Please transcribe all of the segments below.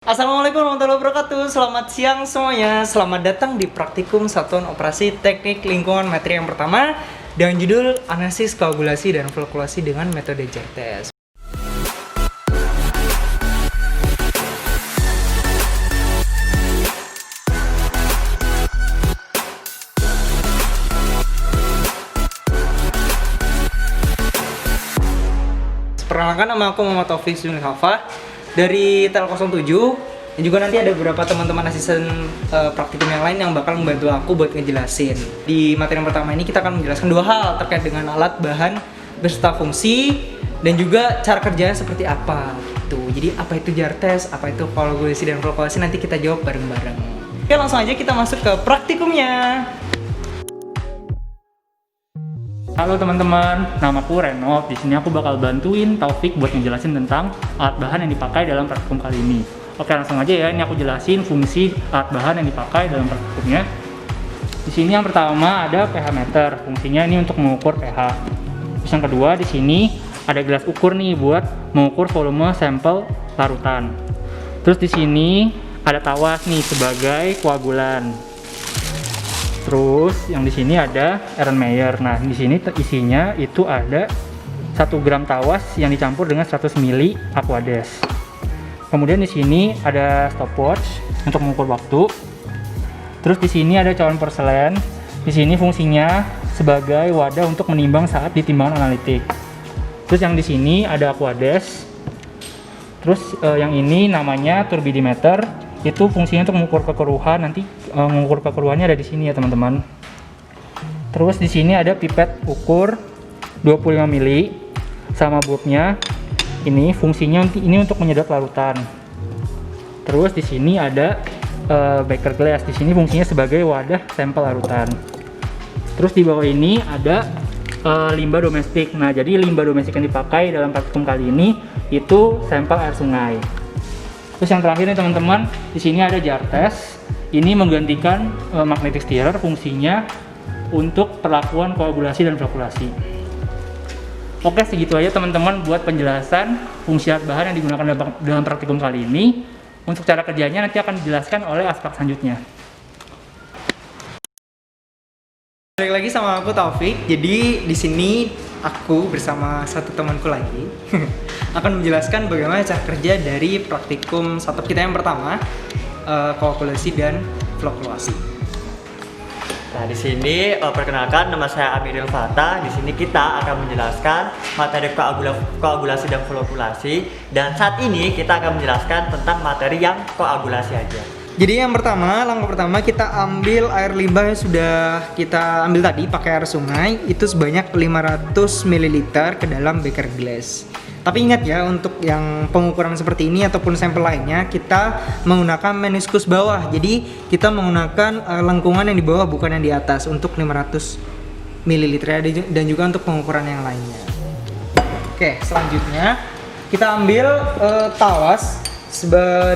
Assalamualaikum warahmatullahi wabarakatuh. Selamat siang semuanya. Selamat datang di Praktikum Satuan Operasi Teknik Lingkungan materi yang pertama dengan judul Analisis Koagulasi dan Fluktuasi dengan Metode jar test. Perkenalkan, nama aku Muhammad Taufik Zunil Hafa dari TEL 07, dan juga nanti ada beberapa teman-teman asisten praktikum yang lain yang bakal membantu aku buat ngejelasin. Di materi yang pertama ini kita akan menjelaskan dua hal terkait dengan alat, bahan, beserta fungsi, dan juga cara kerjanya seperti apa gitu. Jadi apa itu jar test, apa itu koagulasi dan fluktuasi, nanti kita jawab bareng-bareng. Oke, langsung aja kita masuk ke praktikumnya. Halo teman-teman, namaku Renov. Di sini aku bakal bantuin Taufik buat ngejelasin tentang alat bahan yang dipakai dalam praktikum kali ini. Oke, langsung aja ya. Ini aku jelasin fungsi alat bahan yang dipakai dalam praktikumnya. Di sini yang pertama ada pH meter. Fungsinya ini untuk mengukur pH. Terus yang kedua di sini ada gelas ukur nih buat mengukur volume sampel larutan. Terus di sini ada tawas nih sebagai koagulan. Terus yang di sini ada Erlenmeyer. Nah, di sini isinya itu ada 1 gram tawas yang dicampur dengan 100 ml Aquades. Kemudian di sini ada stopwatch untuk mengukur waktu. Terus di sini ada cawan porselen. Di sini fungsinya sebagai wadah untuk menimbang saat ditimbangan analitik. Terus yang di sini ada Aquades. Terus yang ini namanya turbidimeter. Itu fungsinya untuk mengukur kekeruhan. Nanti mengukur kekeruhannya ada di sini ya teman-teman. Terus di sini ada pipet ukur 25 mili sama bulbnya. Ini fungsinya ini untuk menyedot larutan. Terus di sini ada beaker glass. Di sini fungsinya sebagai wadah sampel larutan. Terus di bawah ini ada limbah domestik. Nah, jadi limbah domestik yang dipakai dalam praktikum kali ini itu sampel air sungai. Terus yang terakhir nih teman-teman, di sini ada jar test. Ini menggantikan magnetic stirrer, fungsinya untuk perlakuan koagulasi dan fluktuasi. Oke, segitu aja teman-teman buat penjelasan fungsi alat bahan yang digunakan dalam praktikum kali ini. Untuk cara kerjanya nanti akan dijelaskan oleh aspek selanjutnya. Balik lagi sama aku Taufik. Jadi di sini aku bersama satu temanku lagi akan menjelaskan bagaimana cara kerja dari praktikum satu kita yang pertama, koagulasi dan fluktuasi. Nah, di sini perkenalkan, nama saya Amiril Fata. Di sini kita akan menjelaskan materi koagulasi dan fluktuasi, dan saat ini kita akan menjelaskan tentang materi yang koagulasi aja. Jadi yang pertama, langkah pertama kita ambil air limbah yang sudah kita ambil tadi pakai air sungai, itu sebanyak 500 ml ke dalam beaker glass. Tapi ingat ya, untuk yang pengukuran seperti ini ataupun sampel lainnya kita menggunakan meniskus bawah. Jadi kita menggunakan lengkungan yang di bawah bukan yang di atas untuk 500 ml dan juga untuk pengukuran yang lainnya. Oke, selanjutnya kita ambil tawas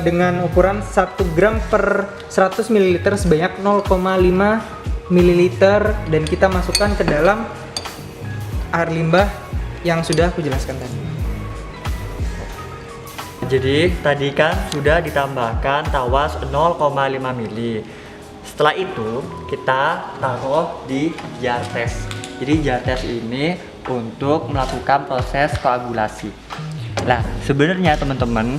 dengan ukuran 1 gram per 100 ml sebanyak 0,5 ml dan kita masukkan ke dalam air limbah yang sudah aku jelaskan tadi. Jadi tadi kan sudah ditambahkan tawas 0,5 mili. Setelah itu kita taruh di jar test. Jadi jar test ini untuk melakukan proses koagulasi. Nah, sebenarnya teman-teman,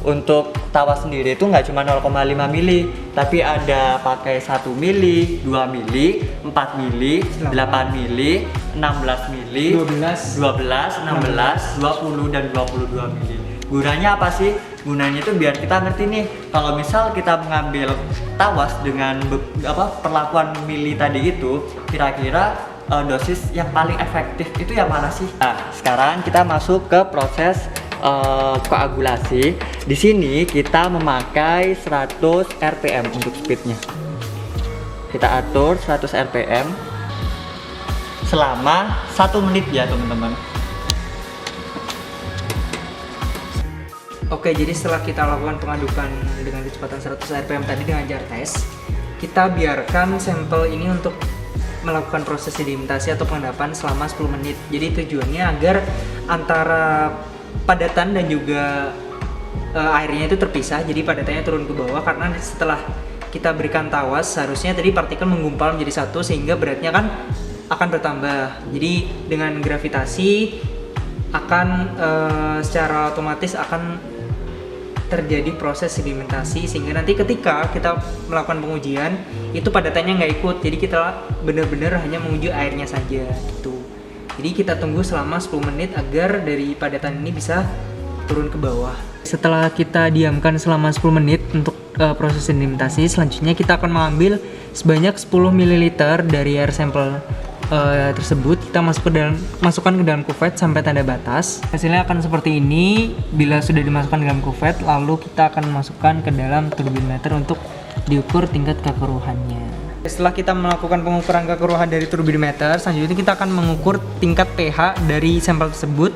untuk tawas sendiri itu nggak cuma 0,5 mili, tapi ada pakai 1 mili, 2 mili, 4 mili, 8 mili, 16 mili, 12, 16, 20 dan 22 mili. Gunanya apa sih? Gunanya itu biar kita ngerti nih, kalau misal kita mengambil tawas dengan perlakuan mili tadi itu, kira-kira dosis yang paling efektif itu yang mana sih? Nah, sekarang kita masuk ke proses koagulasi. Di sini kita memakai 100 rpm untuk speednya. Kita atur 100 rpm selama 1 menit ya teman-teman. Oke, jadi setelah kita lakukan pengadukan dengan kecepatan 100 rpm tadi dengan jar test, kita biarkan sampel ini untuk melakukan proses sedimentasi atau pengendapan selama 10 menit. Jadi tujuannya agar antara padatan dan juga airnya itu terpisah, jadi padatannya turun ke bawah karena setelah kita berikan tawas seharusnya tadi partikel menggumpal menjadi satu sehingga beratnya kan akan bertambah. Jadi dengan gravitasi akan secara otomatis akan terjadi proses sedimentasi sehingga nanti ketika kita melakukan pengujian itu padatannya nggak ikut, jadi kita benar-benar hanya menguji airnya saja gitu. Jadi kita tunggu selama 10 menit agar dari padatan ini bisa turun ke bawah. Setelah kita diamkan selama 10 menit untuk proses sedimentasi, selanjutnya kita akan mengambil sebanyak 10 ml dari air sampel tersebut, kita masukkan ke dalam kuvet sampai tanda batas. Hasilnya akan seperti ini. Bila sudah dimasukkan dalam kuvet, lalu kita akan masukkan ke dalam turbimeter untuk diukur tingkat kekeruhannya. Setelah kita melakukan pengukuran kekeruhan dari turbimeter, selanjutnya kita akan mengukur tingkat pH dari sampel tersebut,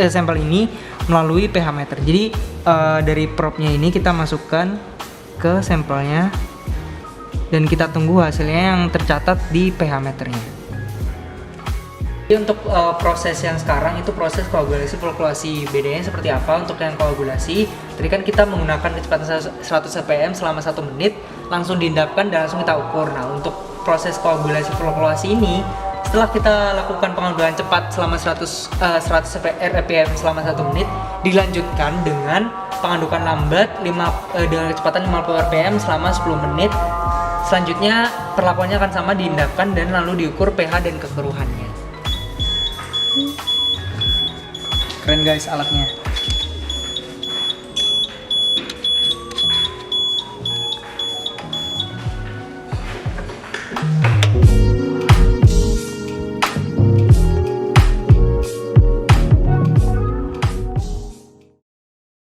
sampel ini melalui pH meter. Jadi dari probnya ini kita masukkan ke sampelnya dan kita tunggu hasilnya yang tercatat di pH meternya. Jadi untuk proses yang sekarang itu proses koagulasi fluktuasi. Bedanya seperti apa? Untuk yang koagulasi, tadi kan kita menggunakan kecepatan 100 rpm selama 1 menit, langsung diendapkan dan langsung kita ukur. Nah, untuk proses koagulasi fluktuasi ini, setelah kita lakukan pengaduan cepat selama 100 rpm selama 1 menit, dilanjutkan dengan pengadukan lambat dengan kecepatan 50 rpm selama 10 menit. Selanjutnya perlakuannya akan sama, diendapkan dan lalu diukur pH dan kekeruhannya. Keren guys alatnya.